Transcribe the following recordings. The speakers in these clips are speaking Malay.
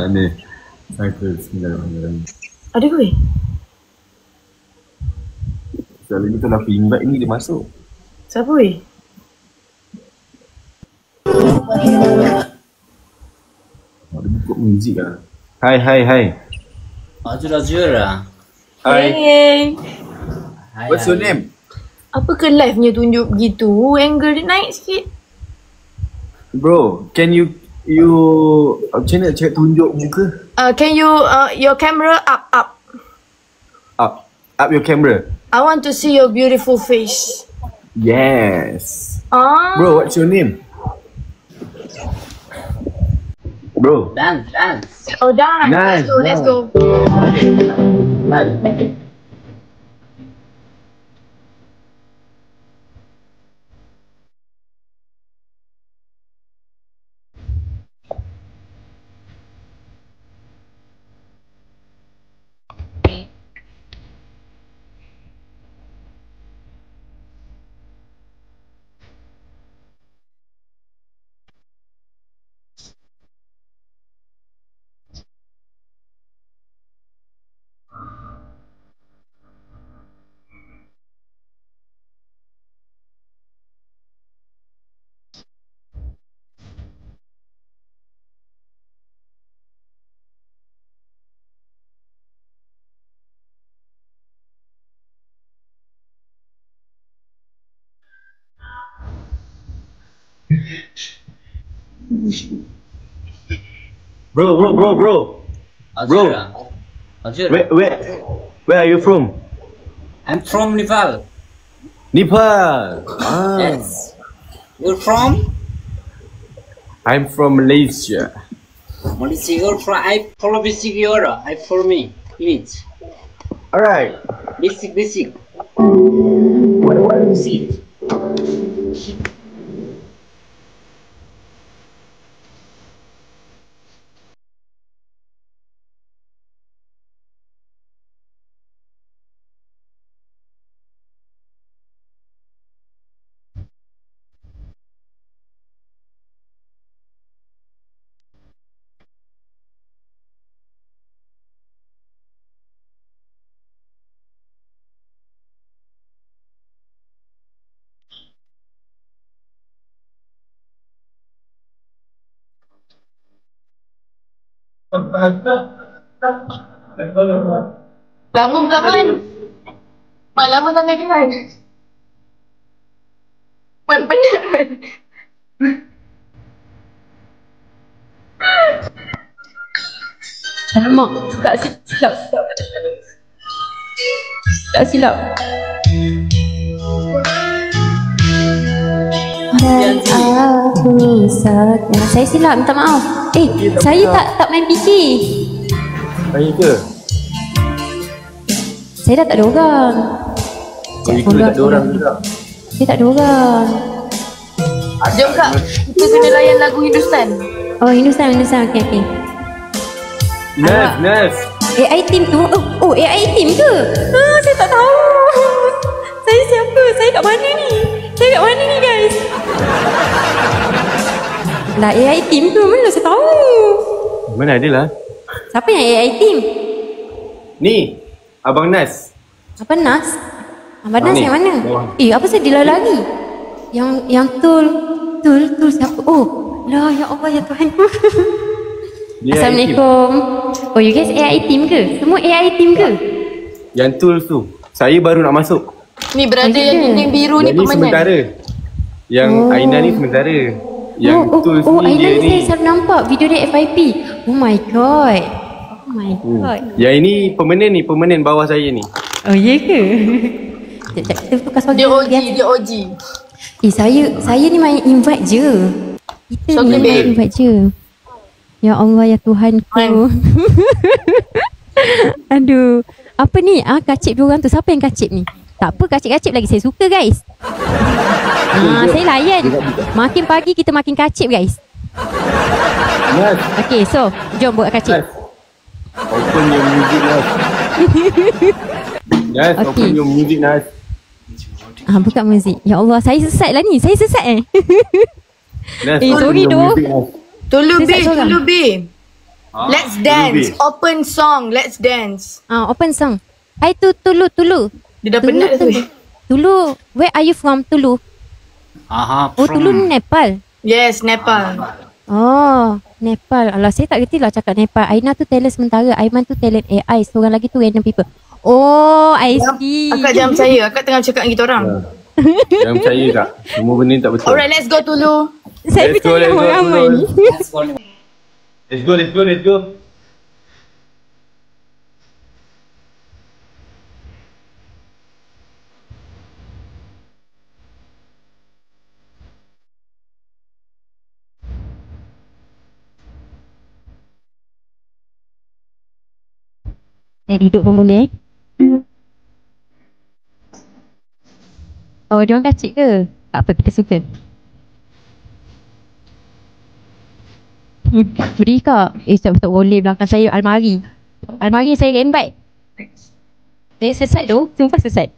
Ni. Cycle Bismillahirrahmanirrahim. Ada ke weh? Selalu kita nak invite ni dia masuk. Siapa weh? Dia buka muzik lah. Hai. Azur. Hai. Hey. What's your name? Apa ke live-nya tunjuk begitu? Angle dia naik sikit. Bro, can you macam mana cakap tunjuk muka? Can you your camera up? Up your camera. I want to see your beautiful face. Yes. Bro, what's your name? Bro. Dance. Oh, dance. Nice, Let's go. Bro. Azur. Where are you from? I'm from Nepal. Nepal. Yes. You're from? I'm from Malaysia. Malaysia. You're from? I follow basic Euro. I follow me. Image. Alright. Basic. What do you see? Lama kan? Lama sangat kan? Benar. Alamak, tak silap. Dan aku saya silap, minta maaf. Saya tak main PC. Main ke? Saya dah tak ada orang. Itu tak ada orang juga. Saya tak ada orang. Jom kak, kita kena layan lagu Hindustan. Oh, Hindustan. Okey. Nice. AI team tu. Oh, AI team ke? Saya tak tahu. Saya siapa? Saya kat mana ni guys? Lah AI team ke? Mana saya tahu? Mana ada lah. Siapa yang AI team? Ni, Abang Nas. Abang Nas? Abang Nas ni. yang mana? Apa saya dilari? Yang tul siapa? Oh, lah ya Allah ya Tuhanku. Dia Assalamualaikum. Oh, you guys AI team ke? Semua AI team ke? Yang tools tu. Saya baru nak masuk. Ni berada yang dinding biru ni Yang ni permanen. sementara. Yang Aina ni sementara. Yang tools ni Aina dia ni ni. saya selalu nampak video dia FYP. Oh my god. Yang ini permanen bawah saya ni. Oh ya ke? Sekejap kita tukar suara. Dia OG. Saya ni main invite je. Kita So, main babe. invite je. Ya Allah ya Tuhanku. Aduh. Apa ni? Kacip diorang tu. Siapa yang kacip ni? Tak apa, kacip-kacip lagi. Saya suka guys. Saya layan. Makin pagi kita makin kacip guys. Nas. Okay, so jom buat kacip. Open your music, Nas. Nas, Okay. open your music, Nas. Buka muzik. Ya Allah, saya sesat lah ni. Saya sesat sorry doh. Tulu B, Sesat seorang. Tulu B. Let's dance. Open song. Let's dance. Open song. Hai Tulu. Dia dah penat dah tu. Tulu, where are you from? Tulu. Tulu ni Nepal. Yes, Nepal. Nepal. Alah, saya tak kerti lah cakap Nepal. Aina tu talent sementara. Aiman tu talent AI. Seorang lagi tu random people. I see. Akak jangan percaya. Akak tengah bercakap dengan kita orang. Jangan percaya Kak. Semua benda ni tak betul. Alright, let's go Tulu. Saya percaya ramai ni. Let's go. Duduk pun boleh. Dia orang kacik ke? Tak apa, kita suka. Beri kak. Tak boleh belakang saya almari. Almari saya invite. Saya sesat tu. Sumpah sesat.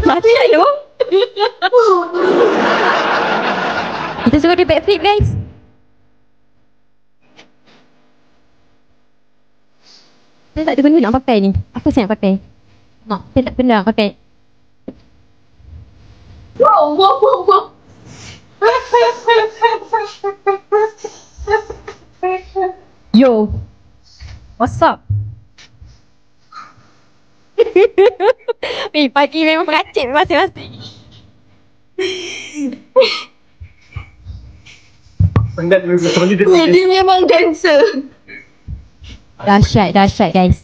Dahsyat tu. Kita suruh dia backflip guys. Saya tak ada benda nak pakai ni. Apa saya nak pakai? Saya tak pernah pakai. Wow. Yo. What's up? Pagi memang peracik masing-masing. Penat Dia memang dancer. Dahsyat guys.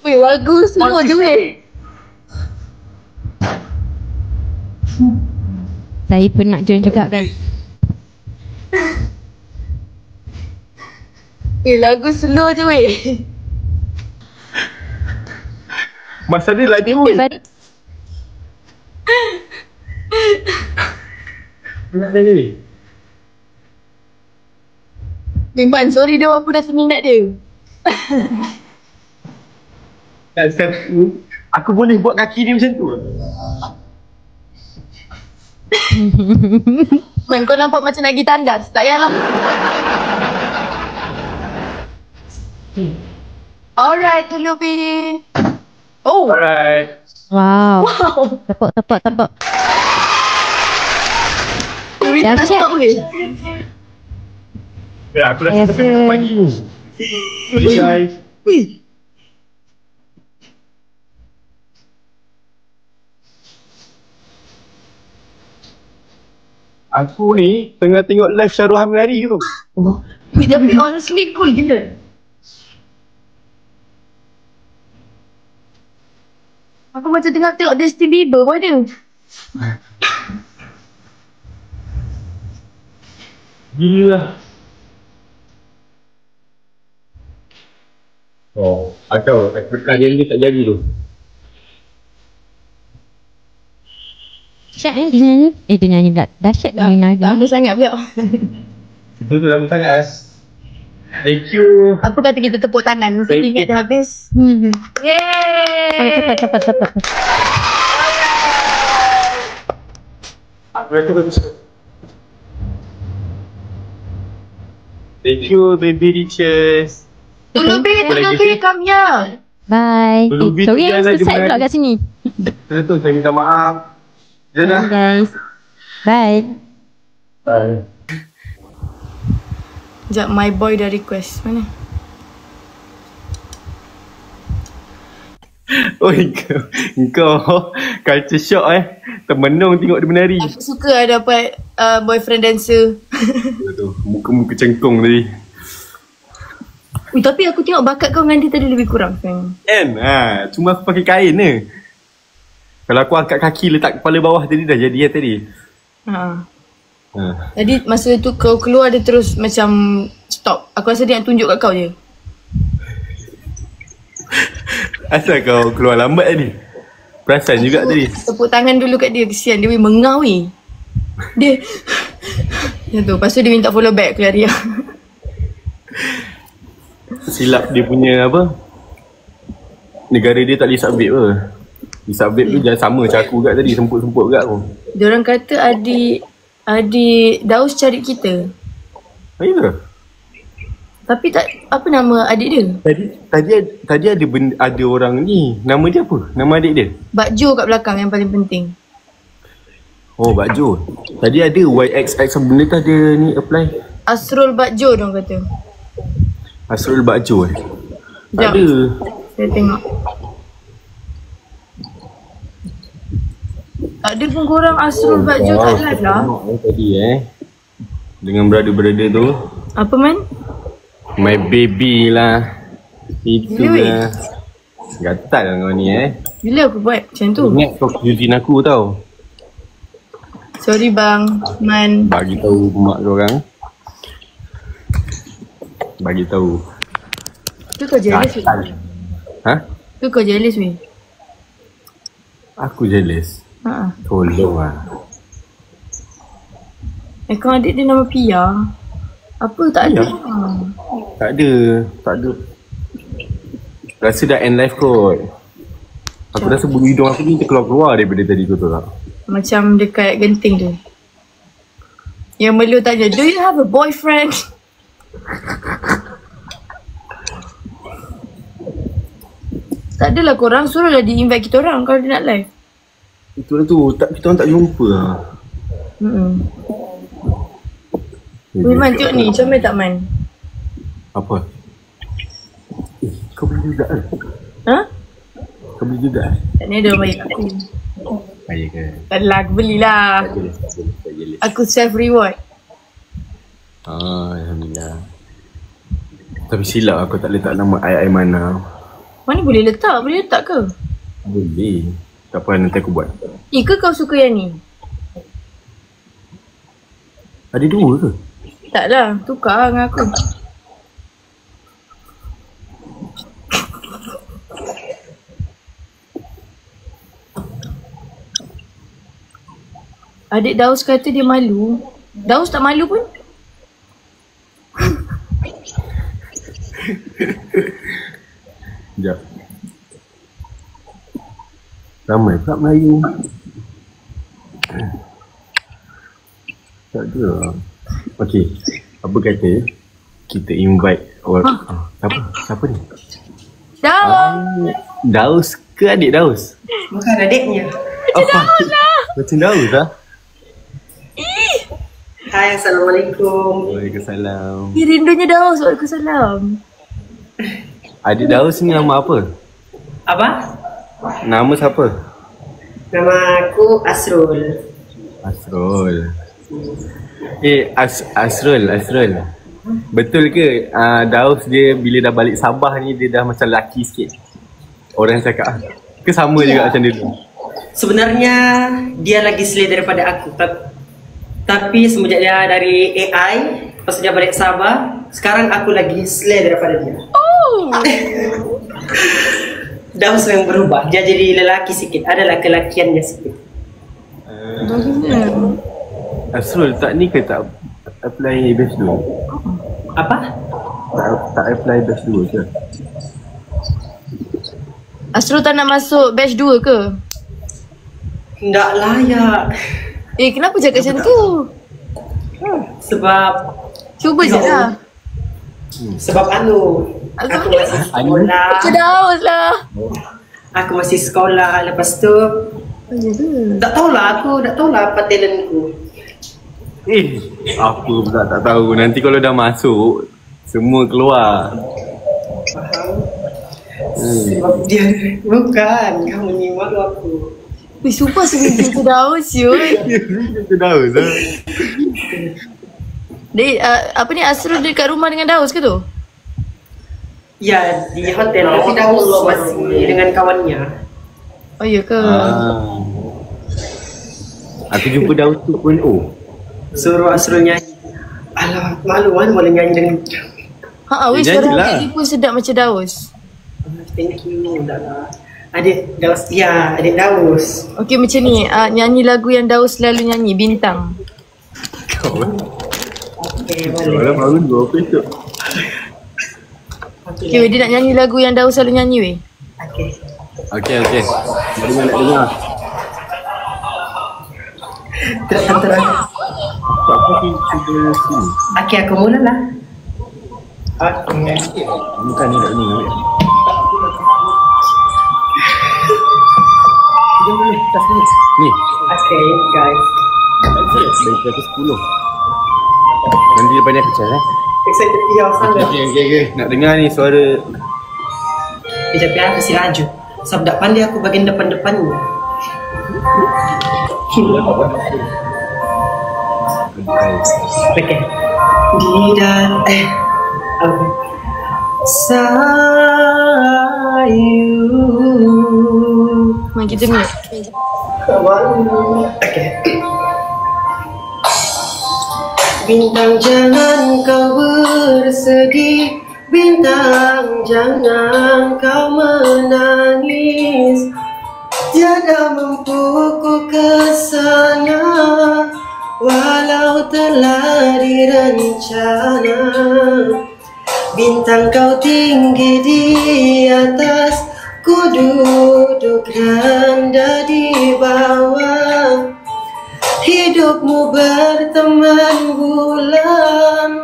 Bagus semua je weh. Saya pun nak join juga guys. Lagu slow je weh. Masa dia lagi pun. Penat dia. Bimban, sorry dia apa dah seminat dia. Aku boleh buat kaki dia macam tu. Man, kau nampak macam nak pergi tandas. Tak payahlah. Alright, Tulu B. Alright. Wow. Tepuk. Dahsyat. Ya, aku dah sampai pagi ni. Guys. Aku ni tengah tengok live Syahrul Hamidari tu. Tapi honestly cool gila. Aku macam tengah tengok Justin Bieber pun ada. Gila lah. Aku kalian ni tak jadi tu. Dahsyat dia nyanyi. Dia nyanyi dahsyat dia nyanyi. Lama sangat pula. Itu tu lama sangat. Thank you. Apa kata kita tepuk tangan? Mesti ingat dah habis. Yeay! Cepat. Thank you, baby Riches. Tulu B, come here. Bye. Belum Sorry yang bincang lagi sesat pula dengan- kat sini. Betul, saya minta maaf. Dah. Guys. Bye. Bye. Sekejap, my boy dah request. Mana? Oi, kau culture shock termenung tengok dia menari. Aku suka ada dapat boyfriend dancer. Tu, muka-muka cengkung tadi. Tapi aku tengok bakat kau dengan dia tadi lebih kurang. Kan? Cuma aku pakai kain je. Kalau aku angkat kaki letak kepala bawah tadi dah jadi tadi. Jadi masa tu kau keluar dia terus macam stop. Aku rasa dia nak tunjuk kat kau je. Asal kau keluar lambat tadi? Perasan juga tadi. Tepuk tangan dulu kat dia, kesian dia mengau weh. Dia macam tu, lepas tu dia minta follow back, aku lari lah. Silap dia punya apa, negara dia tak boleh submit apa. Di submit tu jangan sama macam aku kat tadi, semput-semput kat aku. Diorang kata adik Daus cari kita. Ya ke? Tapi tak, apa nama adik dia? Tadi ada orang ni, nama dia apa? Nama adik dia? Bak Jo kat belakang yang paling penting. Oh, Bak Jo. Tadi ada YXX benda tu ada ni apply. Asrul Bak Jo diorang kata. Asrul Bak Jo Tak Sekejap. ada. Saya tengok. Tak ada pun korang Asrul Bak Jo tak live lah. Tadi dengan brother-brother tu. Apa man? My baby lah. Itulah. Gatal lah kau ni Bila aku buat macam tu? Ingat kau kejutin aku tau. Sorry bang, Man. Bagi tahu mak kau orang. Bagi tahu. Tu kau jealous weh? Ha? Tu kau jealous weh? Aku jealous. Haa. Tolong lah. Kau adik dia nama Pia. Apa tak ada? Tak ada. Rasa dah end life kot. Aku rasa bulu hidung aku ni terkeluar-keluar daripada tadi, kau tahu tak? Macam dekat genting tu. Yang Melu tanya, do you have a boyfriend? Tak adalah korang, suruhlah di-invite kita orang kalau dia nak live. Itulah tu, kita orang tak jumpa lah. Man, tengok ni, comel tak Man? Apa? Kau beli juga kan? Ha? Kau beli juga kan? Tak ni ada orang baik aku. Baik ke? Tak adalah, aku belilah. Aku self-reward. Alhamdulillah. Tapi silap aku tak letak nama Aimana. Mana boleh letak? Boleh letak ke? Boleh. Tak apa, nanti aku buat. Ke kau suka yang ni? Ada dua ke? Taklah, tukar dengan aku. Adik Daus kata dia malu. Daus tak malu pun? Sekejap. Ramai pula Melayu. Tak ada. Okey. Apa kata kita invite orang. Siapa ni? Daus! Daus ke adik Daus? Bukan adiknya. Daus lah! Macam Daus lah. Hai, Assalamualaikum. Waalaikumsalam. Rindunya Daus, waalaikumsalam. Adik Daus ni nama apa? Apa? Nama siapa? Nama aku Asrul. Asrul. Asrul. Betul ke Daus dia bila dah balik Sabah ni dia dah macam lelaki sikit? Orang cakap ke sama juga macam dia tu? Sebenarnya dia lagi slay daripada aku. Tapi semenjak dia dari AI, pas dia balik Sabah, sekarang aku lagi slay daripada dia. Oh! Daus yang berubah. Dia jadi lelaki sikit. Adalah kelakiannya sikit. Asrul tak ni ke tak apply batch 2? Apa? Tak apply batch 2 ke? Asrul tak nak masuk batch 2 ke? Tidak layak. Kenapa cakap macam tu? Sebab Cuba je lah. Sebab aku masih sekolah. Macam Daus lah. Aku masih sekolah. Lepas tu tak tahulah apa talentku. Apa pula tak tahu. Nanti kalau dah masuk semua keluar. Sebab dia bukan. Kamu ni malu aku. Sumpah seminggu tu Daus yun. Itu Daus lah. Apa ni, Asrul dekat rumah dengan Daus ke tu? Ya, di hotel. Tapi Daus masih dengan kawannya. Oh iya ke? Aku jumpa Daus 2.0. Suruh Asrul nyanyi. Alah, malu kan boleh nyanyi dengan Weh, Dia suara nyanyilah. adik pun sedap macam Daus. thank you. Dah lah. Adik Daus, ya, adik Daus. Okey, macam ni. Nyanyi lagu yang Daus selalu nyanyi, Bintang. Okay, boleh. Soalan baru dua apa tu? Okey, weh, dia nak nyanyi lagu yang Daus selalu nyanyi, weh. Okay. Okey. Nak dengar. Terang. Apa kita sini? Okay, aku mula lah. Okay. Bukan ni kat ni. Ni. Okay, guys. Baik aku 10. Nanti banyak kecil Excited dia sangat. Okey. Nak dengar ni suara. Kejap ya, kasih laju. Sebab tak pandai aku bagian depan-depannya. Okay. Apa? Sayang. Mari kita mute. Okay. Bintang jangan kau bersedih, bintang jangan kau menangis. Tiada mampu ku kesana, walau telah direncana. Bintang kau tinggi di atas, ku duduk rendah di bawah. Hidupmu berteman bulan,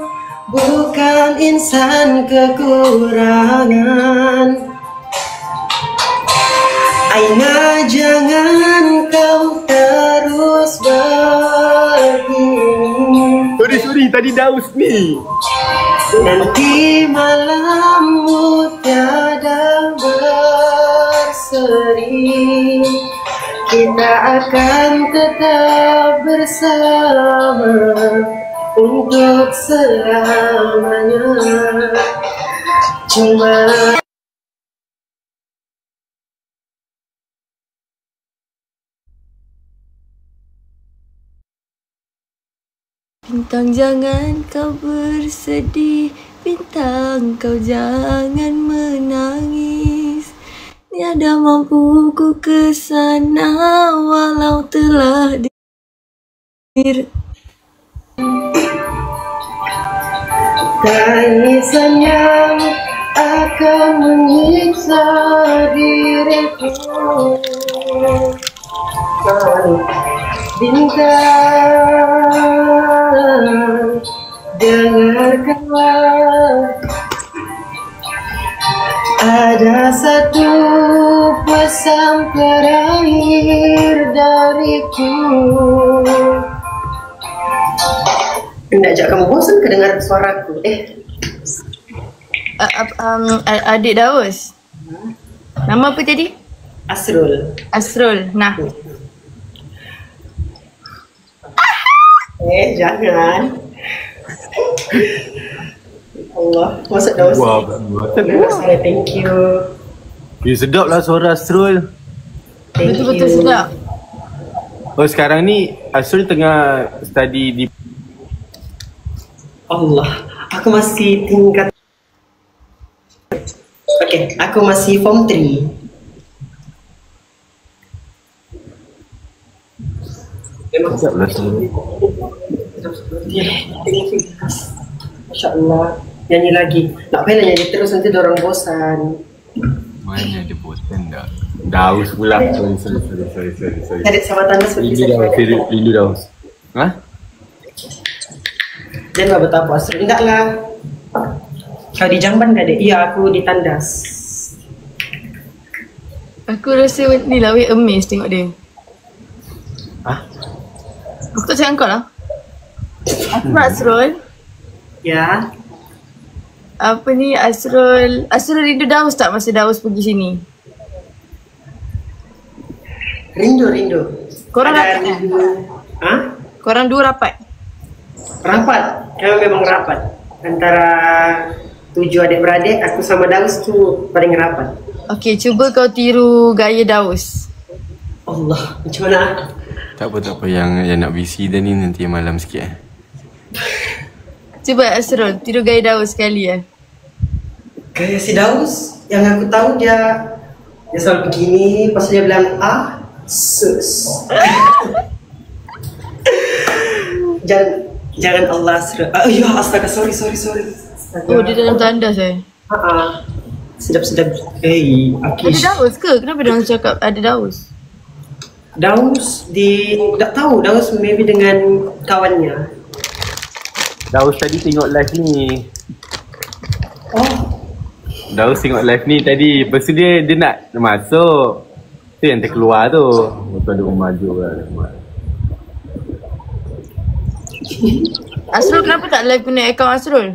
bukan insan kekurangan. Aina jangan kau terus begini. Sorry, tadi Daus ni. Nanti malammu tiada berseri, kita akan tetap bersama untuk selamanya. Cuma Bintang jangan kau bersedih, bintang kau jangan menangis. Tiada mampu ku kesana, walau telah tangisan yang akan menyiksa diriku. Bintang, dengarkanlah, ada satu pesan terakhir dariku. Nak ajak kamu bosan ke dengar suaraku? Adik Daus. Nama apa tadi? Asrul. Asrul. Nah. Jangan. Allah, masak Daus. Wah, Thank you. sedap lah suara Asrul. Betul-betul sedap. Oh, sekarang ni Asrul tengah study di Allah, aku masih tingkat. Okay, aku masih form 3. sedap lah suara. Masya Allah, nyanyi lagi. Tak payah nyanyi terus, nanti dorang bosan. Mana ada bosan dah. Daus pula. Sorry. Ada sama tanda seperti Rindu Daus. Ha? Jangan betapa Asrul. Enggak lah. Kau di Jamban gak dek? Iya, aku di Tandas. Aku rasa ni lah, weh, amazed tengok dia. Ha? Aku tak cakap kau lah. Asrul. Ya. Apa ni Asrul rindu Daus tak masa Daus pergi sini? Rindu. Korang Ada rapat rindu. Hah? Korang dua rapat? Rapat. Kami memang rapat. Antara 7 adik-beradik, aku sama Daus tu paling rapat. Okey, cuba kau tiru gaya Daus. Allah, macam mana? Tak apa. Yang nak VC dah ni nanti malam sikit Cuba Asrul, tidur gaya Daus sekali Gaya si Daus, yang aku tahu dia selalu begini, pas dia bilang sus. Jangan Allah ya astaga, sorry. Astaga. Oh, dia dalam tandas Sedap. Ada Akish. Daus ke? Kenapa dia orang cakap ada Daus? Daus tak tahu, Daus maybe dengan kawannya. Daus tadi tengok live ni. Oh, Daus tengok live ni tadi. Lepas tu dia nak masuk. Tu yang terkeluar tu. Lepas tu dia maju lah. Asrul kenapa tak live guna akaun Asrul?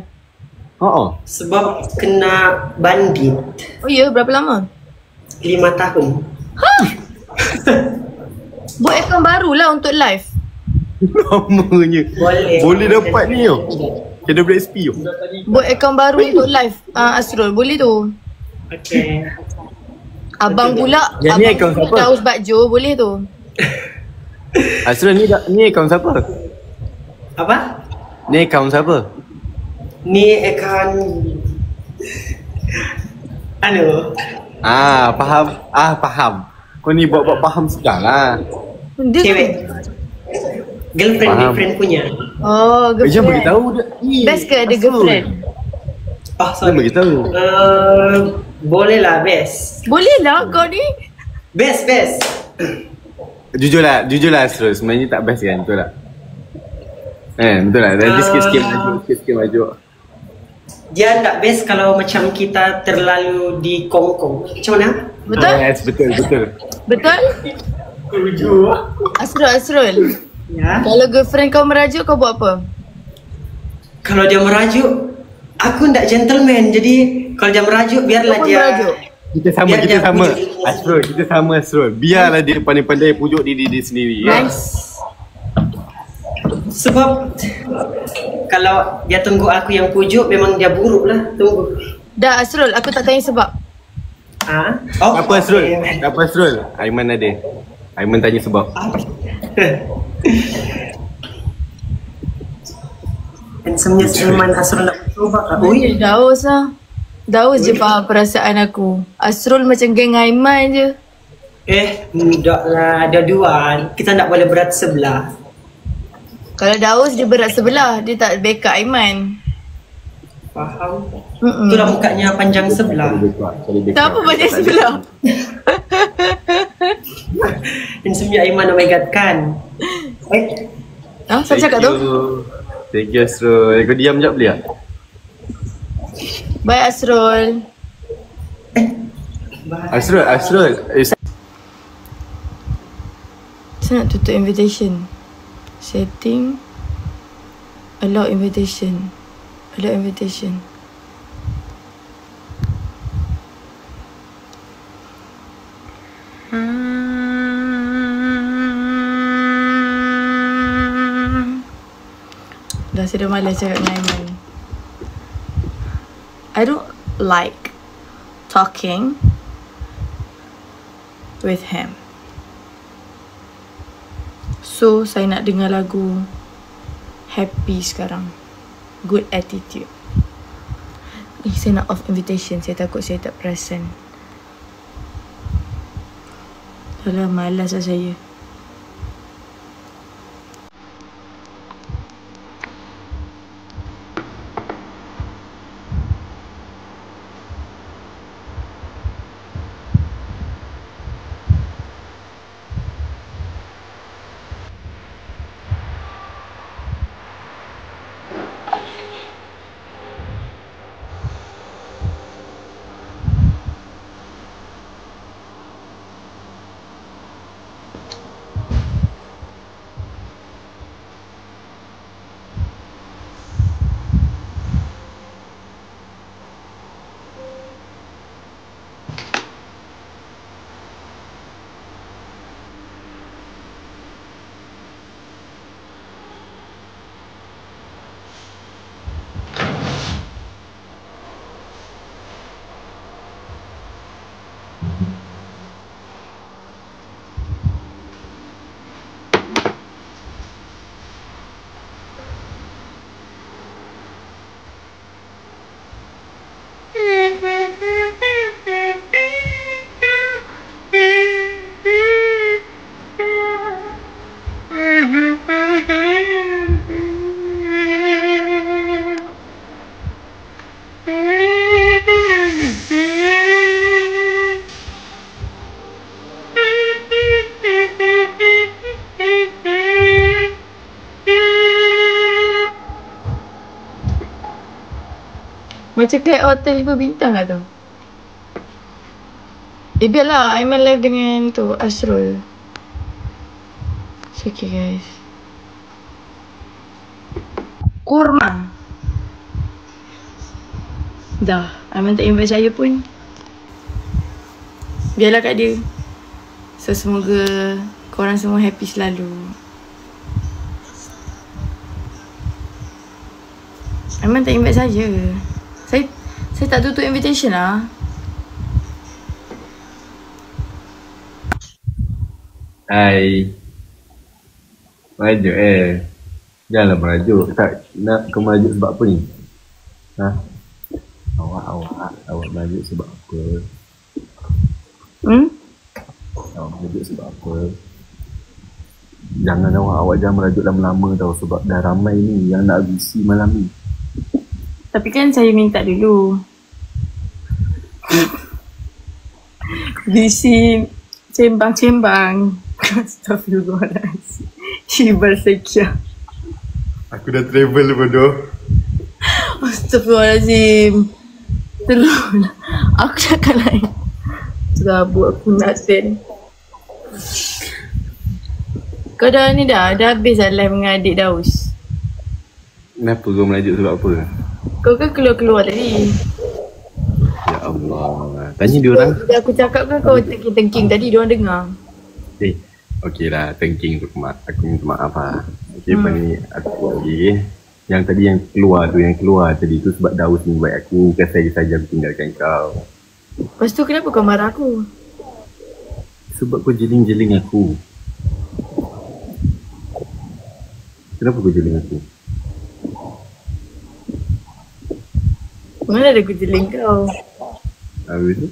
sebab kena bandit Oh ya, berapa lama? 5 tahun. Buat akaun baru lah untuk live. Namanya. Boleh dapat ni yo. Kena beli SP yo. Buat akaun baru untuk live Asrul, boleh tu. Okay. Abang pula, Yang ni abang akaun pula siapa? Daus Bakjo, boleh tu. Asrul ni akaun siapa? Apa? Ni akaun siapa? Ni akan Faham. Kau ni buat faham sekarang lah. Dia cewek. Girlfriend, Faham. girlfriend punya. Oh, Jangan girlfriend. beritahu dia. Best ke ada girlfriend? Oh, Jangan sorry. beritahu. Boleh lah, best. Boleh lah kau ni. Best. Jujur lah Asrul. Sebenarnya tak best kan, betul tak? Betul lah. Nanti sikit-sikit maju. Dia tak best kalau macam kita terlalu dikongkong. Macam mana? Betul? Yes, betul. Betul? Asrul. Ya. Kalau girlfriend kau merajuk, kau buat apa? Kalau dia merajuk, aku tak gentleman. Jadi kalau dia merajuk, biarlah Kau pun dia merajuk? Kita sama. Biar dia pujuk. Kita sama Asrul. Biarlah dia pandai-pandai pujuk diri dia sendiri. Nice. Sebab kalau dia tunggu aku yang pujuk, memang dia buruk lah. Tunggu. Dah Asrul, aku tak tanya sebab. Oh, Tak apa Asrul. Aiman ada. Aiman tanya sebab. Handsome-nya Sulaiman Asrul nak cuba kah? Ui, Daus lah. Daus je faham perasaan aku. Asrul macam geng Aiman je. Mudah lah. Ada dua. Kita tak boleh berat sebelah. Kalau Daus dia berat sebelah, dia tak backup Aiman. Faham? Itulah mukanya panjang sebelah. Tak apa banyak sebelah. Handsome-nya Aiman, oh my god, kan? Siapa cakap tu? Thank you Asrul. Kau diam sekejap boleh tak? Bye Asrul. Asrul. Saya nak tutup invitation. Setting. Allow invitation. Dah sudah malas cakap dengan Aiman. I don't like talking with him. So, saya nak dengar lagu Happy sekarang. Good Attitude. Saya nak off invitation. Saya takut saya tak perasan. Alah, malas lah saya. Macam kayak hotel 5 bintang lah tu. Biarlah I'm live dengan tu Asrul. It's okay guys. Kurma. Dah, Aiman tak invite saya pun. Biarlah kat dia. So semoga korang semua happy selalu. Aiman tak invite saya. Saya tak tutup invitation lah. Hai. Merajuk Janganlah merajuk. Tak nak kau merajuk sebab apa ni? Ha? Awak merajuk sebab apa? Awak merajuk sebab apa? Jangan awak jangan merajuk lama-lama tau. Sebab dah ramai ni yang nak visi malam ni. Tapi kan saya minta dulu. Visi sembang-sembang. Astagfirullahaladzim. Hibar sekia. Aku dah travel bodoh. Astagfirullahaladzim. Tolonglah. Aku cakap lain. Serabut aku nak send. Kau dah ni dah habis dah live dengan adik Daus. Kenapa kau merajuk sebab apa? Kau kan keluar-keluar tadi. Ya Allah. Tanya dia orang. Aku cakap kan kau tengking-tengking tadi, dia orang dengar. Okey lah, thinking tu aku minta maaf lah. Okey, apa ni aku yang tadi yang keluar tadi tu sebab Daus ni buat aku bukan saja tinggalkan kau. Lepas tu kenapa kau marah aku? Sebab kau jeling-jeling aku. Kenapa kau jeling aku? Mana ada aku jeling kau? Habis tu?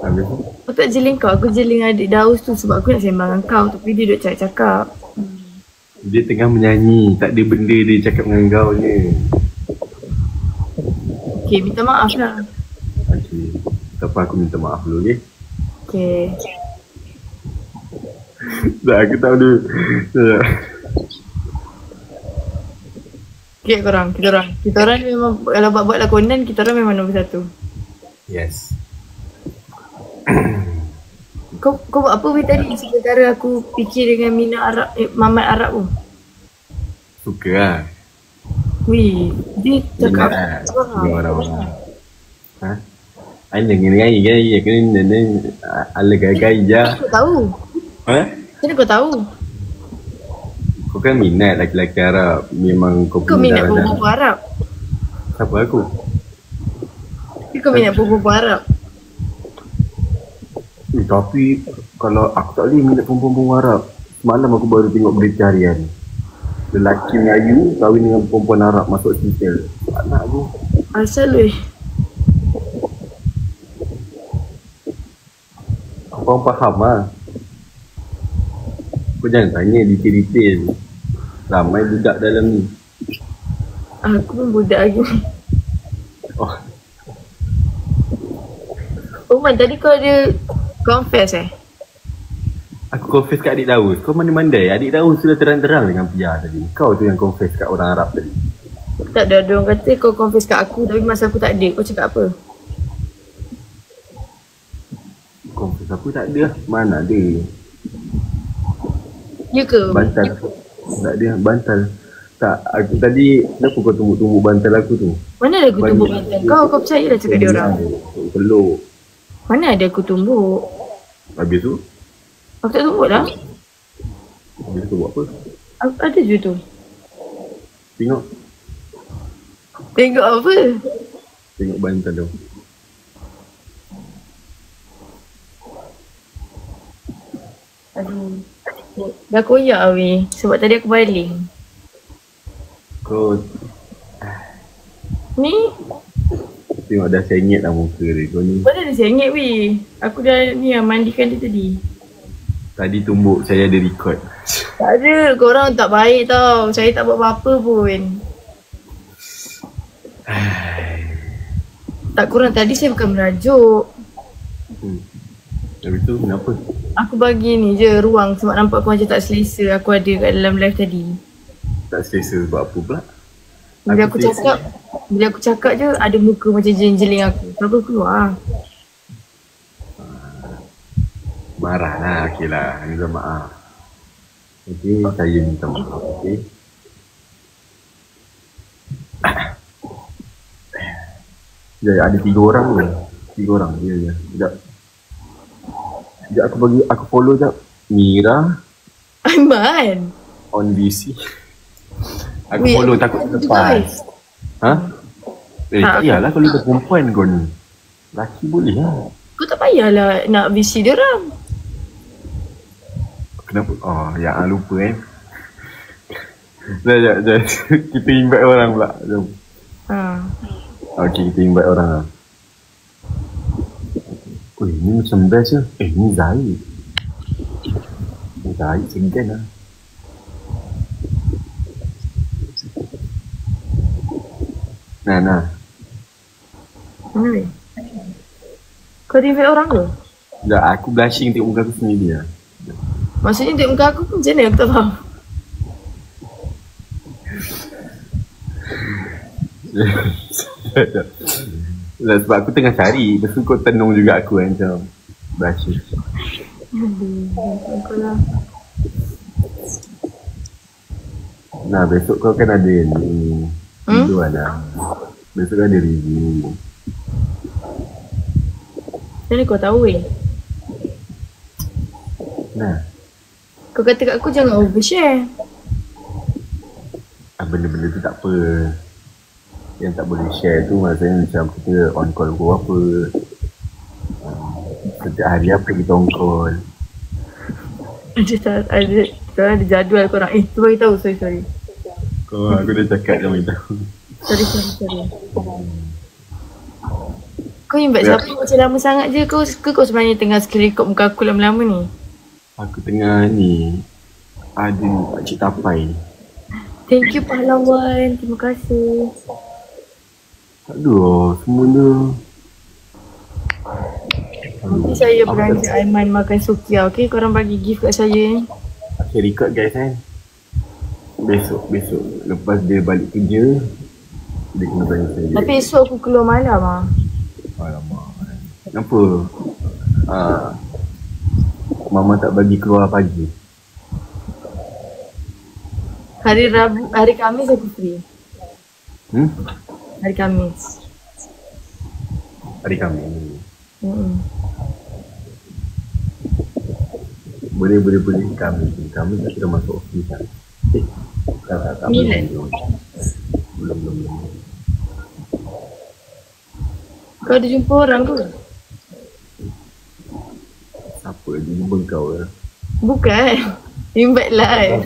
Habis tu? Aku tak jeling kau, aku jeling adik Daus tu sebab aku nak sembang dengan kau. Tapi dia duduk cakap-cakap. Dia tengah menyanyi, tak ada benda dia cakap dengan kau ni. Okay, minta maaf lah. Okey, tak apa, aku minta maaf dulu, okey? Okay. Tak, aku tahu dia. Okay korang, kita orang memang kalau buat lakonan, kita orang memang nombor 1. Yes. Kau buat apa weh tadi sementara aku fikir dengan Mina Arab, Mamat Arab tu? Suka lah. Weh, dia cakap orang-orang. Ha? Ada gaya aku ni ala gaya je. kau tahu? Ha? Macam mana kau tahu? Kau kan minat lelaki Arab. Memang kau Kau minat perempuan Arab? Siapa aku? Kau minat perempuan Arab? Tapi kalau aku tak boleh minat perempuan Arab. Semalam aku baru tengok berita harian. Lelaki Melayu kahwin dengan perempuan Arab masuk hospital. Anak aku. Asal weh. Kau faham lah. Kau jangan tanya detail-detail. Ramai budak dalam ni. Aku pun budak lagi. Oh, Man, tadi kau ada confess aku confess kat adik Daus. Kau mana-mandai. Adik Daus sudah terang-terang dengan PR tadi. Kau tu yang confess kat orang Arab tadi. Tak ada, orang kata kau confess kat aku tapi masa aku tak ada. Kau cakap apa? Confess aku tak ada. Mana ada. Ya ke? Bantal. Tak ada. Bantal. Tak. Aku tadi. Kenapa kau tumbuk-tumbuk bantal aku tu? Mana ada aku tumbuk bantal kau? Kau percayalah cakap dia orang. Peluk. Mana ada aku tumbuk? Habis tu? Aku tak tumbuk lah. Habis tu buat apa? Ada je tu. Tengok. Tengok apa? Tengok bantal tu. Aduh. Dah koyak lah weh. Sebab tadi aku baling. Kau Ni? tengok dah sengit lah muka dia. Kau ni. Mana ada sengit weh. Aku dah ni lah mandikan dia tadi. Tadi tumbuk saya ada record. Tak ada. Korang tak baik tau. Saya tak buat apa-apa pun. Tak kurang tadi saya bukan merajuk. Habis tu kenapa? Aku bagi ni je ruang sebab nampak aku macam tak selesa aku ada kat dalam live tadi. Tak selesa sebab apa pula? Bila aku cakap je ada muka macam jeling-jeling aku. Kenapa keluar? Marah lah, okey lah. Minta maaf. Okey, saya minta maaf, okey. Ya, ada 3 orang ke? 3 orang, ya. Sekejap. Sekejap aku follow sekejap. Mira Aiman. on VC. Aku follow takut lepas. Ha? Tak payahlah kalau dia perempuan kau ni. Laki boleh lah. Kau tak payahlah nak VC dia orang. Kenapa? Oh, ya lupa Sekejap. Kita invite orang pula. Jom. Okay, kita invite orang lah. Ni macam best je. Ni Zahid. Zahid senggan lah. Nah. Kau ada invite orang ke? Tak, aku blushing tengok muka aku sendiri lah. Maksudnya tengok muka aku macam mana? Aku tak faham. Sebab aku tengah cari. Lepas tu kau tenung juga aku kan macam blushing. Nah, besok kau kan ada ni. Itu lah. Besok ada review. Macam mana kau tahu Nah. Kau kata kat aku jangan overshare. Benda-benda tu tak apa. Yang tak boleh share tu maksudnya macam kita on call pukul apa. Setiap hari apa kita on call. Ada jadual korang. Tu bagi tahu, sorry. Aku dah cakap jangan beritahu. Sorry. Kau invite siapa macam lama sangat je kau sebenarnya tengah skill record muka aku lama-lama ni? Aku tengah ni ada Pakcik Tapai ni. Thank you pahlawan, terima kasih. Aduh, semuanya. Nanti saya belanja Aiman makan sukia, okay? Korang bagi gift kat saya ni. Okay, record guys kan. Besok lepas dia balik kerja dia kena tanya saya. Tapi esok aku keluar malam lah. Alamak. Kenapa? Mama tak bagi keluar pagi. Hari Khamis aku free. Hari Khamis. Hari Khamis. Boleh Khamis tak sudah masuk office kan. Tak belum. Kau ada jumpa orang ke? Siapa dia jumpa kau ke? Bukan. Invite lah.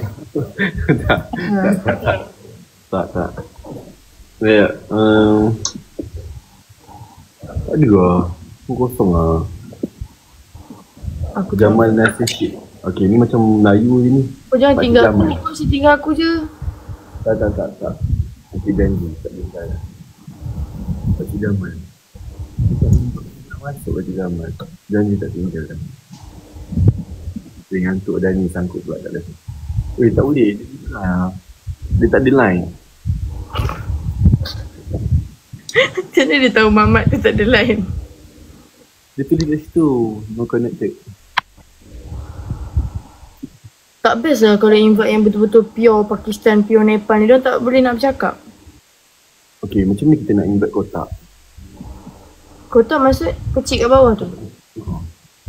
Tak. Ya, aduh, kosong lah. Aku Jamal Nasir. Okay, ni macam Melayu je ni. Kau jangan tinggal aku ni, kau mesti tinggal aku je. Tak. Nanti janji, tak boleh. Pakcik Jamal. Tak masuk Pakcik Jamal. Janji tak tinggalkan. Dia ngantuk dah ni, sangkut pula tak ada. Tak boleh. Dia tak ada line. Macam mana dia tahu Mamat tu tak ada line? Dia tulis kat situ, no connected. Tak best lah kalau invite yang betul-betul pure Pakistan, pure Nepal ni. Dia tak boleh nak bercakap. Okay, macam ni kita nak invite kotak? Kotak maksud kecil kat bawah tu?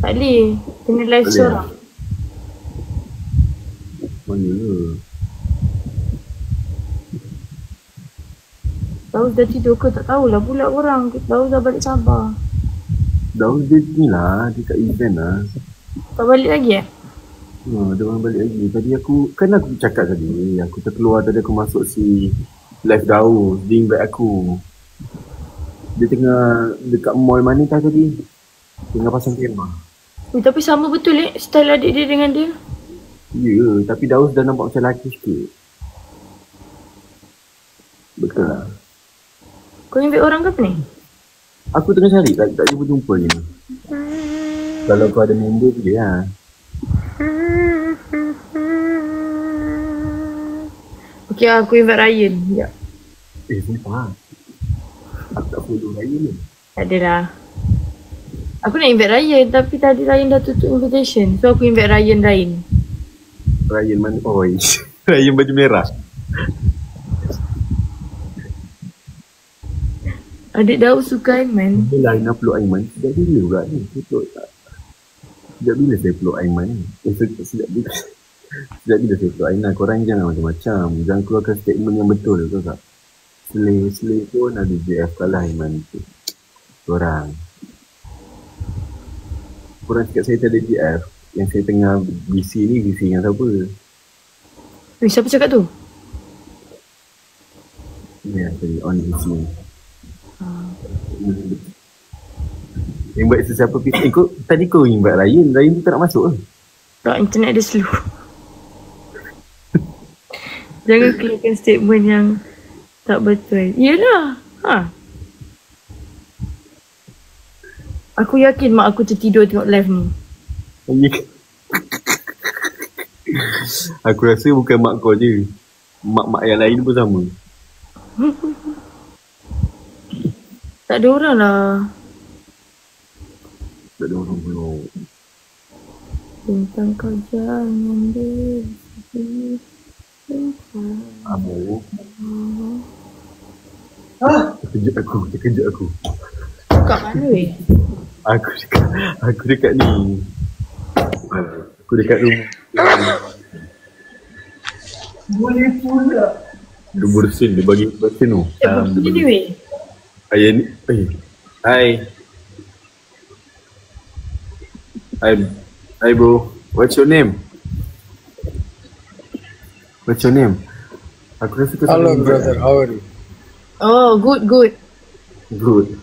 Tak boleh. Kena live seorang. Mana lah? Daus dah tidur ke? Tak tahulah pula korang. Daus dah balik Sabah. Daus dia ni lah, dia kat event lah. Tak balik lagi Dia orang balik lagi. Tadi aku cakap tadi, aku terkeluar tadi aku masuk si live Daus, dia invite aku. Dia tengah dekat mall mana tadi? Tengah pasang kemah. Tapi sama betul style adik dia dengan dia. Ya, tapi Daus dah nampak macam lelaki sikit. Betul lah. Kau invite orang ke apa ni? Aku tengah cari, tak jumpa ni. Kalau kau ada member je lah. Okay, aku invite Ryan. Sekejap. Sumpah. Aku tak follow Ryan ni. Tak adalah. Aku nak invite Ryan tapi tadi Ryan dah tutup invitation. So aku invite Ryan. Ryan mana? Oh, Ryan baju merah. Adik Daud suka Aiman. Bila Aina peluk Aiman, sejak bila pula ni? Sejak bila saya peluk Aiman ni? Sejak bila saya peluk Aina? Korang jangan macam-macam. Jangan keluarkan statement yang betul, tahu tak? Slay pun ada JF kalah Aiman tu. Korang cakap saya tak ada JF. Yang saya tengah BC ni, BC dengan siapa? Siapa cakap tu? Ya, tadi on BC ni. Invite sesiapa PC. Tadi kau invite Ryan tu tak nak masuk ke? Tak, internet dia slow. Jangan keluarkan statement yang tak betul. Yelah. Aku yakin mak aku tertidur tengok live ni. Aku rasa bukan mak kau je. Mak-mak yang lain pun sama. Tak ada orang lah. Tak ada orang pun. Tentang kau jangan bersedih. Apa? Terkejut aku. Kat mana weh? Aku dekat ni. Aku dekat rumah. Boleh pula. Dia bersin, dia bagi bersin tu. Apa ni weh? Ayah ni, Hi bro, what's your name? Aku rasa kau Hello brother, how are you? Oh, good. Good.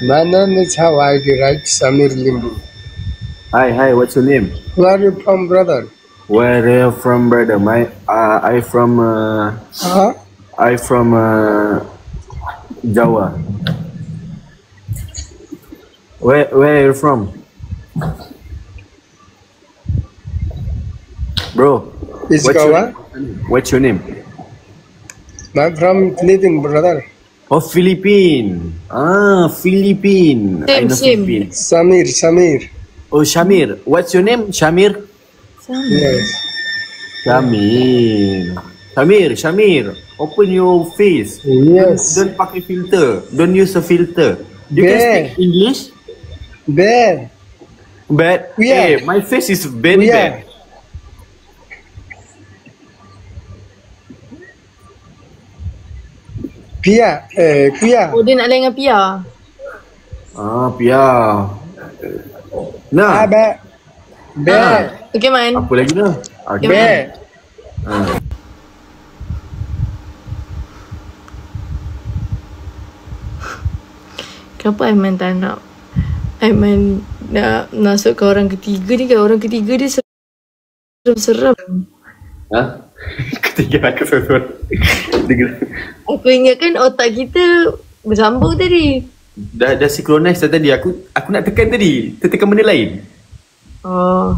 My name is how I write Samir Limbu. Hi, what's your name? Where are you from, brother? Where are you from, brother? I from Jawa. Where are you from? Bro, It's Kawa. what's your name? I'm from Philippines, brother. Oh, Philippine. Philippine. I know Same. Philippine. Samir. Oh, Shamir. What's your name? Shamir? Yes. Shamir. Open your face. Yes. Don't pakai filter. Don't use a filter. You can Yeah. speak English? Bad. Bad? Yeah. Hey, my face is very Yeah. bad. Pia. Oh, dia nak lain dengan Pia. Pia. Nah. Bad. Okay, Man. Apa lagi dah? Okay. Bad. Kenapa Aiman tak nak? Aiman nak masuk ke orang ketiga ni kan? Orang ketiga dia serem-serem. Ketiga aku sesuatu. Aku ingatkan otak kita bersambung tadi. Dah synchronize dah tadi. Aku nak tekan tadi. Tekan benda lain. Oh.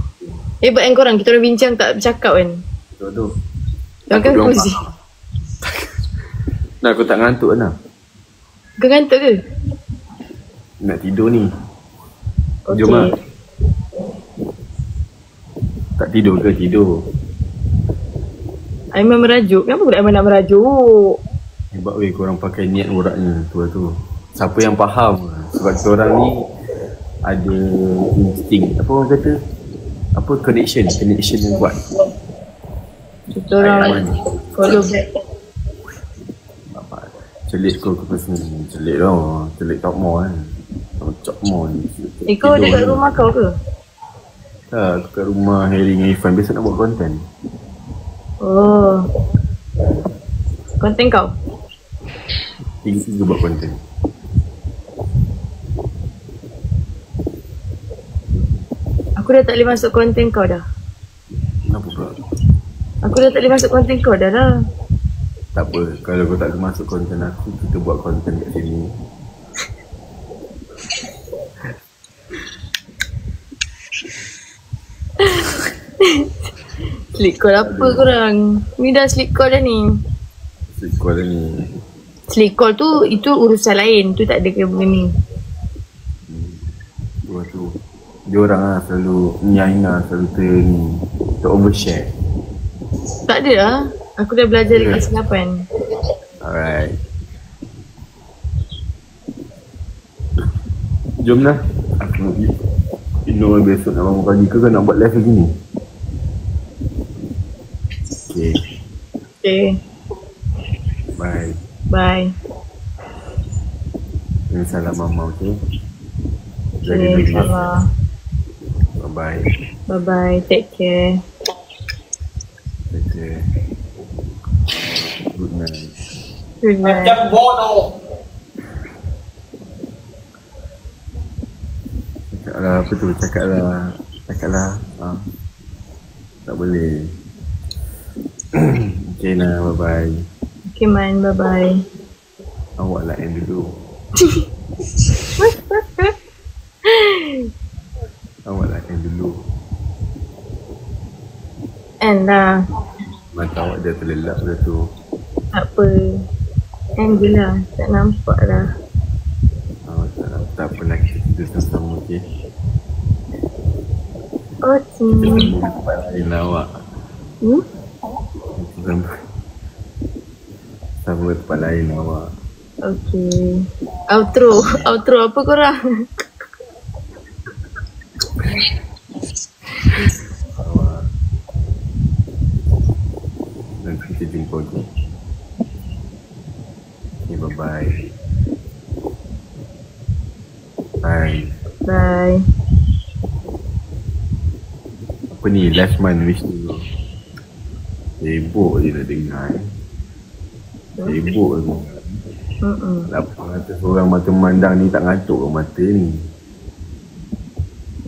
Hebat kan korang? Kita orang bincang tak bercakap kan? Betul. Jangan kongsi. Nah, aku tak ngantuk lah. Kau ngantuk ke? Nak tidur ni. Okay. Jom lah. Tak tidur ke? Tidur. Aiman merajuk. Kenapa pula Aiman nak merajuk? Hebat weh korang pakai niat uratnya tu. Siapa yang faham. Sebab kita orang ni ada insting. Apa orang kata? Apa connection yang buat. Kita orang follow back. Celik kau ke person. Celik tau. Celik top more kan. Top more ni. Kau dekat rumah kau ke? Tak, aku kat rumah Harry dengan Irfan. Biasa nak buat konten. Oh. Konten kau? Tiga buat konten. Aku dah tak boleh masuk konten kau dah. Kenapa pula? Aku dah tak boleh masuk konten kau dah lah. Tak apa, kalau kau tak boleh masuk konten aku, kita buat konten kat sini. Sleep call apa korang? Ni dah sleep call dah ni. Sekolah dah ni. Sleep call tu, itu urusan lain. Tu tak ada kena ni. Lepas tu dia orang lah selalu nyaingan, selalu ni overshare. Tak ada lah. Aku dah belajar dekat kelas 8. Alright. Jom lah. Aku nak pergi minum besok nak bangun pagi ke kau nak buat live lagi ni? Okay. Okay. Bye. Bye. Jangan salam mama, okay? Jaga Okay, diri. insyaAllah. Bye-bye. Bye-bye. Take care. Take care. Good night. Good night. Cakaplah apa tu? Cakaplah. Tak boleh. Okay nah, bye-bye. Okay man, bye-bye. Awak lah end dulu. Awak lah end dulu. End lah. Mata awak dah terlelap dah tu. Tak apa. End je lah. Tak nampak lah. Tak pernah kita sama-sama, okay? Okay. Kita tempat lain lah awak. Sama tempat lain lah awak. Okay. Outro. Outro apa korang? Awak. Nanti kita jumpa lagi. Okay, bye-bye. Bye. Bye. Apa ni? Last month wish dulu. Sibuk je nak dengar. Sibuk tu. 800 orang mata memandang ni tak ngantuk ke mata ni?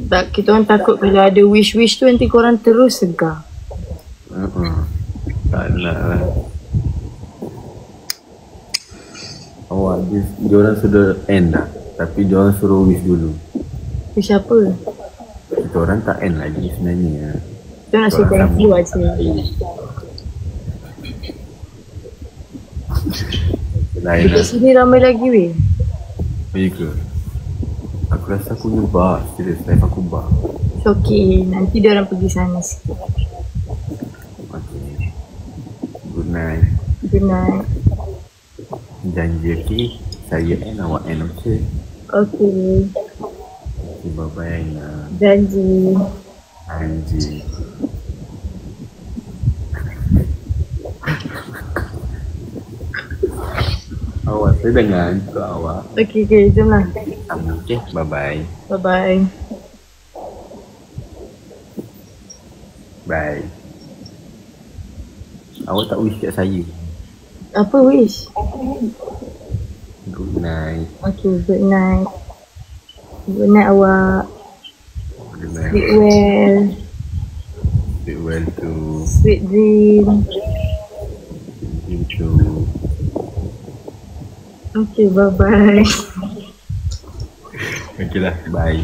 Tak, kita orang takut kalau ada wish-wish tu nanti korang terus segar. Tak nak lah. Awak, diorang sudah end dah. Tapi diorang suruh wish dulu. Wish apa? Kita orang tak end lagi sebenarnya. Kita nak suruh thank you aja. Lain Dekat lah. sini ramai lagi weh. Ya ke? Aku rasa aku nyebak. Serius, life aku bak. It's okay. Nanti dia orang pergi sana sikit. Okay. Good night. Good night. Janji okay? Saya end, awak end okay? Okay. Okay, bye-bye Aina. Janji. Janji. Awak, saya dengar untuk awak. Okay, jom lah. Okay, bye-bye. Bye-bye. Bye. Awak tak wish kat saya. Apa wish? Good night. Okay, good night. Good night awak. Good night. Sleep well. Sleep well too. Sweet dream. You too. Okay, bye-bye. Okay lah, bye.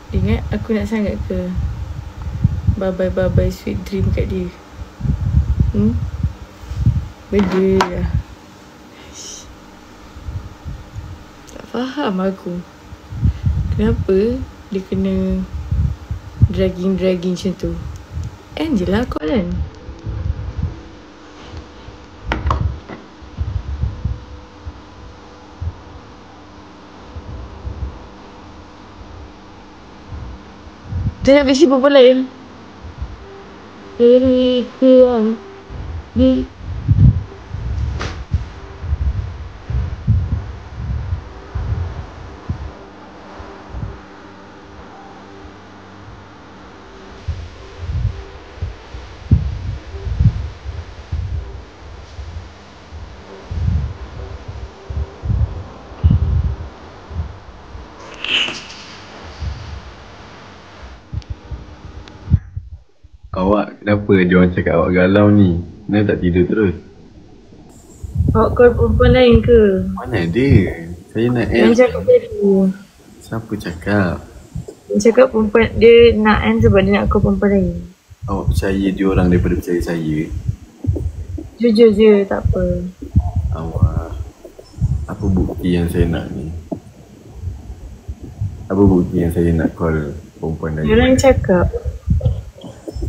Ingat aku nak sangat ke? Bye-bye sweet dream kat dia. Benda lah. Tak faham aku. Kenapa dia kena dragging macam tu? End je lah call kan? Dia nak besi berapa lain? Awak, kenapa Kenapa dia orang cakap awak galau ni? Kenapa tak tidur terus? Awak call perempuan lain ke? Mana ada? Saya nak Yang cakap tadi. Siapa cakap? Yang cakap perempuan dia nak end sebab dia nak call perempuan lain. Awak percaya dia orang daripada percaya saya? Jujur je, tak apa. Awak, apa bukti yang saya nak ni? Apa bukti yang saya nak call perempuan lain? Dia orang cakap.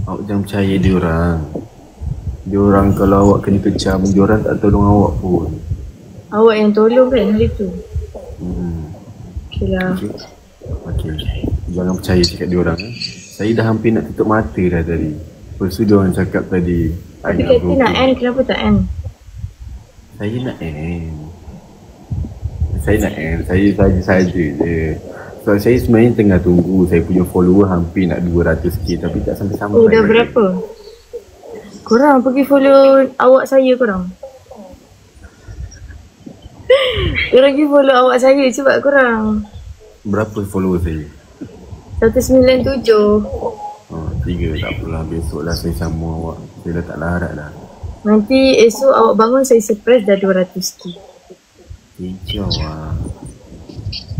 Awak jangan percaya dia orang. Dia orang kalau awak kena kecam, dia orang tak tolong awak pun. Awak yang tolong kan hari tu? Okey lah. Okey. Jangan percaya cakap dia orang. Saya dah hampir nak tutup mata dah tadi. Lepas tu dia orang cakap tadi. Tapi kata nak end, kenapa tak end? Saya nak end. Saya saja je. So saya sebenarnya tengah tunggu. Saya punya follower hampir nak 200k tapi tak sampai-sampai. Oh dah berapa? Korang pergi follow awak saya korang. Korang pergi follow awak saya cepat korang. Berapa follower saya? 197. Oh, 3 tak apalah. Besok lah saya sama awak. Saya dah tak larat dah. Nanti esok awak bangun saya surprise dah 200k. Hijau awak.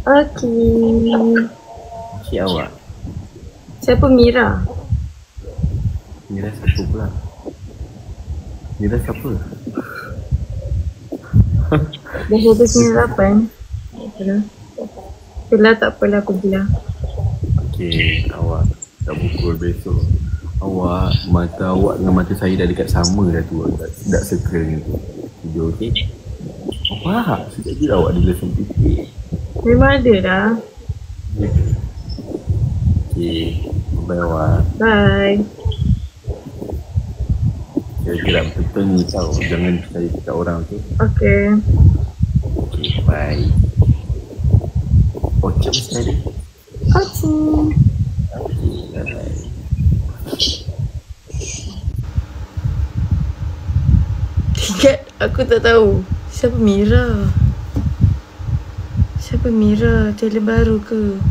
Okey. Cik awak. Siapa Mira? Mira siapa pula? Mira siapa? Dah 198. Itulah tak apalah aku bilang. Okey, awak tak pukul besok. Awak, mata awak dengan mata saya dah dekat sama dah tu. Tak circle ni tu. Video okey? Awak, sejak bila awak ada lesson fikir? Memang ada dah. Okey, bye awak. Bye. Kira-kira betul ni tau. Jangan percaya cakap orang tu. Okay. Okey, bye. Ocap mesti ada. Okay. Okey, bye. Tiket aku tak tahu. Siapa Mira? Siapa Mira? Talent baru ke?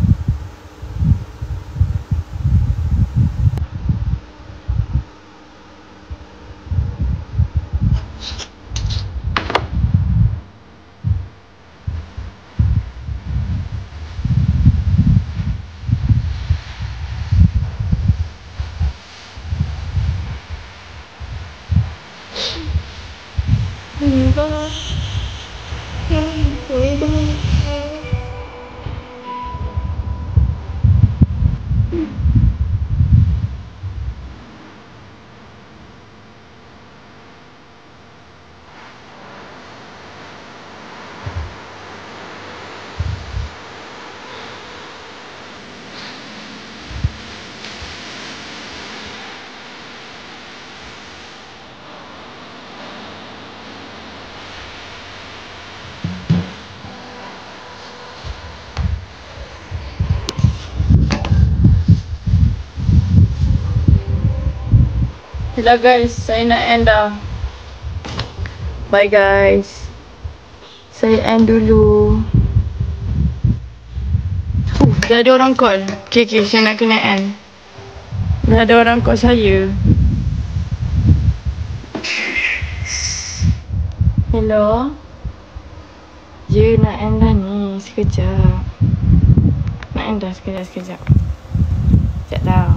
Dah guys, saya nak end dah. Bye guys. Saya end dulu. Dah ada orang call. Okay, saya nak kena end. Dah ada orang call saya. Hello. Ya, nak end dah ni. Sekejap. Nak end dah sekejap. Sekejap tau.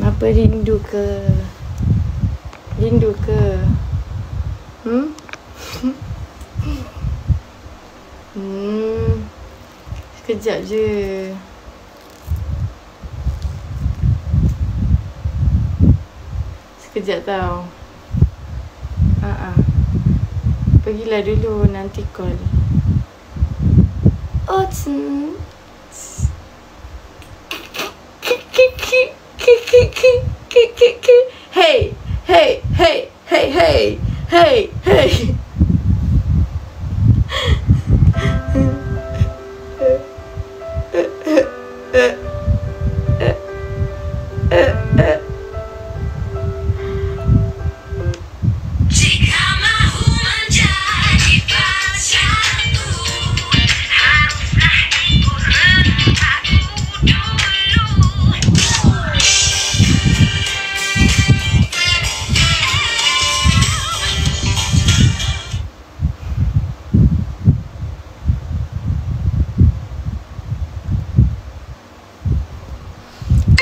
Apa rindu ke? Rindu ke? Sekejap je. Sekejap tau. Pergilah dulu, nanti call. Oh, Hey, hey, hey, hey, hey, hey, hey.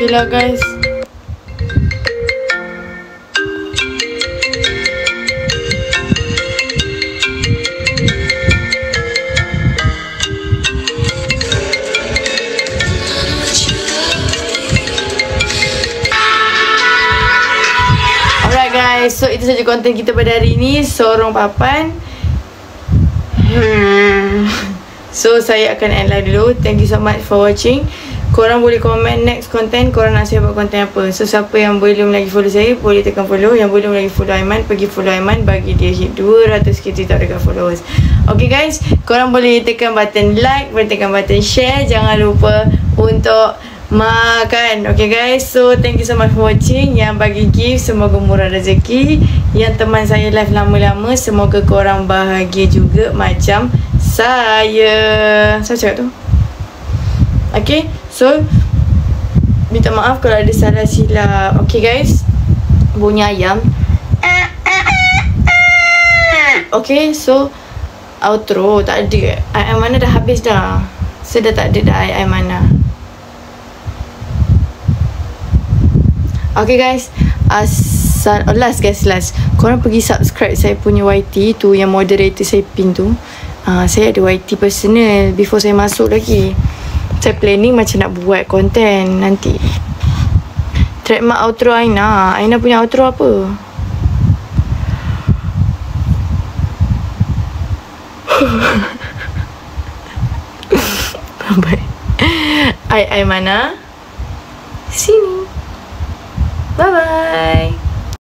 Okay lah guys. Alright guys, so itu saja konten kita pada hari ini. Sorong papan. So saya akan end live dulu. Thank you so much for watching. Korang boleh komen next content, korang nak saya buat konten apa. So siapa yang belum lagi follow saya, boleh tekan follow. Yang belum lagi follow Aiman, pergi follow Aiman. Bagi dia hit 200k TikTok dekat followers. Okay guys, korang boleh tekan button like, boleh tekan button share. Jangan lupa untuk makan. Okay guys, so thank you so much for watching. Yang bagi gift, semoga murah rezeki. Yang teman saya live lama-lama, semoga korang bahagia juga macam saya. Siapa cakap tu? Okay, so minta maaf kalau ada salah silap. Okay guys, bunyi ayam. Okay, so outro tak ada. Ai mana dah habis dah. So dah tak ada dah ai mana. Okay guys, last guys, last. Korang pergi subscribe saya punya YT tu, yang moderator saya pin tu. Saya ada YT personal before saya masuk lagi. Saya planning macam nak buat konten nanti. Trademark outro Aina. Aina punya outro apa? Bye. Ai mana? Sini. Bye bye.